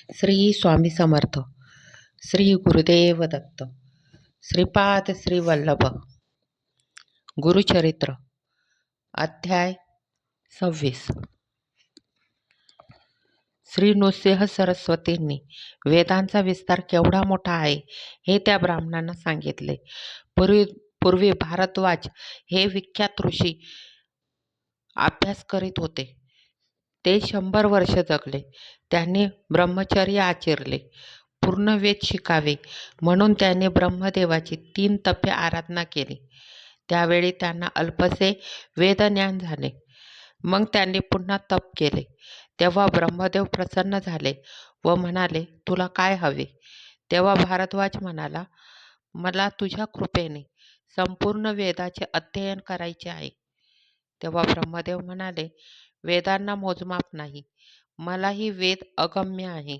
श्री स्वामी समर्थ. श्री गुरुदेव दत्त. श्रीपाद श्री वल्लभ. गुरुचरित्र अध्याय 26. श्री नृसिंह सरस्वतींनी वेदांचा विस्तार केवढा मोठा आहे हे त्या ब्राह्मणांना सांगितले. पूर्वी भारद्वाज हे विख्यात ऋषी अभ्यास करीत होते. ते 100 वर्ष जगले. त्यांनी ब्रह्मचर्य आचरले. पूर्ण वेद शिकावे म्हणून त्यांनी ब्रह्मदेवाची 3 तपे आराधना केली. त्यावेळी त्यांना अल्पसे वेदज्ञान झाले. मग त्यांनी पुन्हा तप केले. तेव्हा ब्रह्मदेव प्रसन्न झाले व म्हणाले, तुला काय हवे? तेव्हा भारद्वाज म्हणाला, मला तुझ्या कृपेने संपूर्ण वेदाचे अध्ययन करायचे आहे. तेव्हा ब्रह्मदेव म्हणाले, वेदांना मोजमाप नाही. मलाही वेद अगम्य आहे.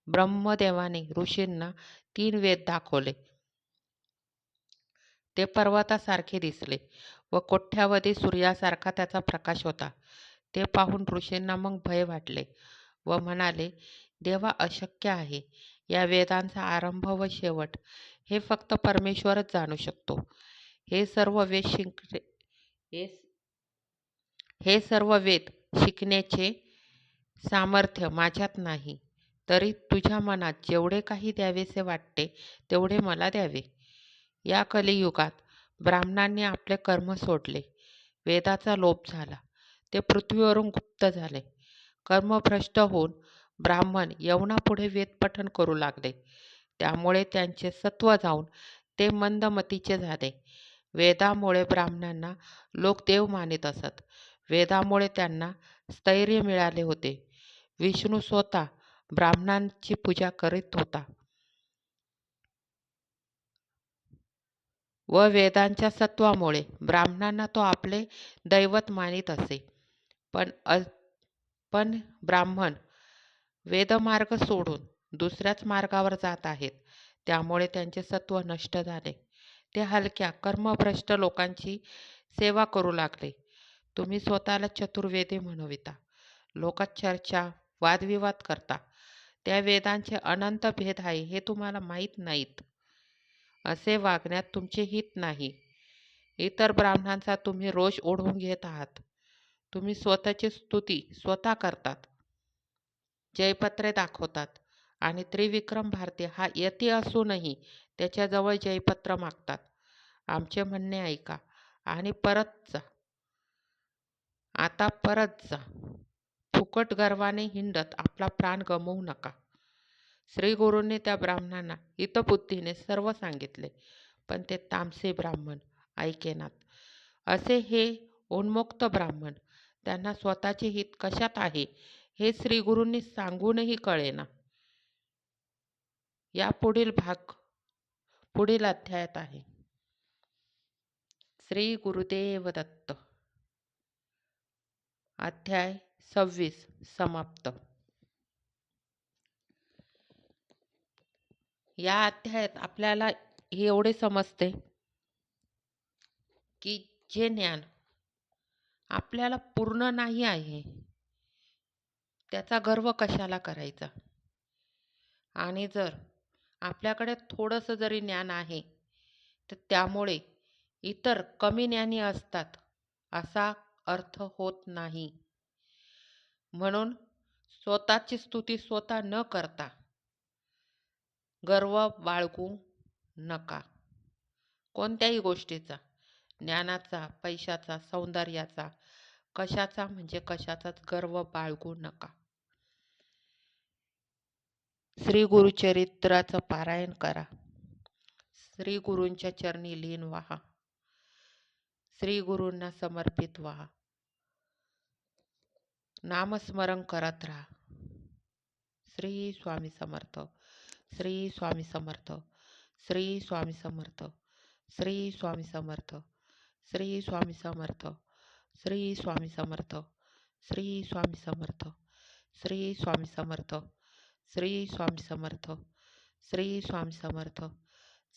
ब्रह्मदेवाने ऋषींना 3 वेद दाखवले. ते पर्वतासारखे दिसले व कोट्यावधी सूर्यासारखा त्याचा प्रकाश होता. ते पाहून ऋषींना मग भय वाटले व म्हणाले, देवा, अशक्य आहे. या वेदांचा आरंभ व शेवट हे फक्त परमेश्वरच जाणू शकतो. हे सर्व वेद शिकण्याचे सामर्थ्य माझ्यात नाही. तरी तुझ्या मनात जेवढे काही द्यावेसे वाटते तेवढे मला द्यावे. या कलियुगात ब्राह्मणांनी आपले कर्म सोडले. वेदाचा लोप झाला. ते पृथ्वीवरून गुप्त झाले. कर्मभ्रष्ट होऊन ब्राह्मण यवनापुढे वेदपठण करू लागले. त्यामुळे त्यांचे सत्व जाऊन ते मंदमतीचे झाले. वेदामुळे ब्राह्मणांना लोक देव मानित असत. वेदामुळे त्यांना स्थैर्य मिळाले होते. विष्णू स्वतः ब्राह्मणांची पूजा करीत होता व वेदांच्या सत्वामुळे ब्राह्मणांना तो आपले दैवत मानित असे. पण ब्राह्मण वेदमार्ग सोडून दुसऱ्याच मार्गावर जात आहेत. त्यामुळे त्यांचे सत्व नष्ट झाले. ते हलक्या कर्मभ्रष्ट लोकांची सेवा करू लागले. तुम्ही स्वतःला चतुर्वेदी म्हणविता. लोकात चर्चा वादविवाद करता. त्या वेदांचे अनंत भेद आहे हे तुम्हाला माहीत नाहीत. असे वागण्यात तुमचे हित नाही. इतर ब्राह्मणांचा तुम्ही रोष ओढवून घेत आहात. तुम्ही स्वतःची स्तुती स्वतः करतात, जयपत्रे दाखवतात आणि त्रिविक्रम भारती हा यती असूनही त्याच्याजवळ जयपत्र मागतात. आमचे म्हणणे ऐका आणि आता परत जा. फुकट गर्वाने हिंडत आपला प्राण गमवू नका. श्री गुरूंनी त्या ब्राह्मणांना हितबुद्धीने सर्व सांगितले, पण ते तामसे ब्राह्मण ऐकेनात. असे हे उन्मुक्त ब्राह्मण, त्यांना स्वतःचे हित कशात आहे हे श्री गुरूंनी सांगूनही कळेना. या पुढील भाग पुढील अध्यायात आहे. श्री गुरुदेव दत्त. अध्याय 26 समाप्त. या अध्यायात आपल्याला एवढे समजते की जे ज्ञान आपल्याला पूर्ण नाही आहे त्याचा गर्व कशाला करायचा, आणि जर आपल्याकडे थोडंसं जरी ज्ञान आहे तर त्यामुळे इतर कमी ज्ञानी असतात असा अर्थ होत नाही. म्हणून स्वतःची स्तुती स्वतः न करता गर्व बाळगू नका. कोणत्याही गोष्टीचा, ज्ञानाचा, पैशाचा, सौंदर्याचा, कशाचा म्हणजे कशाचाच गर्व बाळगू नका. श्री गुरुचरित्राचं पारायण करा. श्री गुरूंच्या चरणी लीन व्हा. श्री गुरूंना समर्पित व्हा. नामस्मरण करत राहा. श्री स्वामी समर्थ. श्री स्वामी समर्थ. श्री स्वामी समर्थ. श्री स्वामी समर्थ. श्री स्वामी समर्थ. श्री स्वामी समर्थ. श्री स्वामी समर्थ. श्री स्वामी समर्थ. श्री स्वामी समर्थ. श्री स्वामी समर्थ.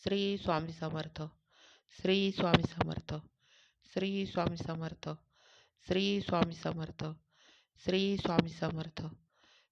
श्री स्वामी समर्थ. श्री स्वामी समर्थ. श्री स्वामी समर्थ. श्री स्वामी समर्थ. श्री स्वामी समर्थ.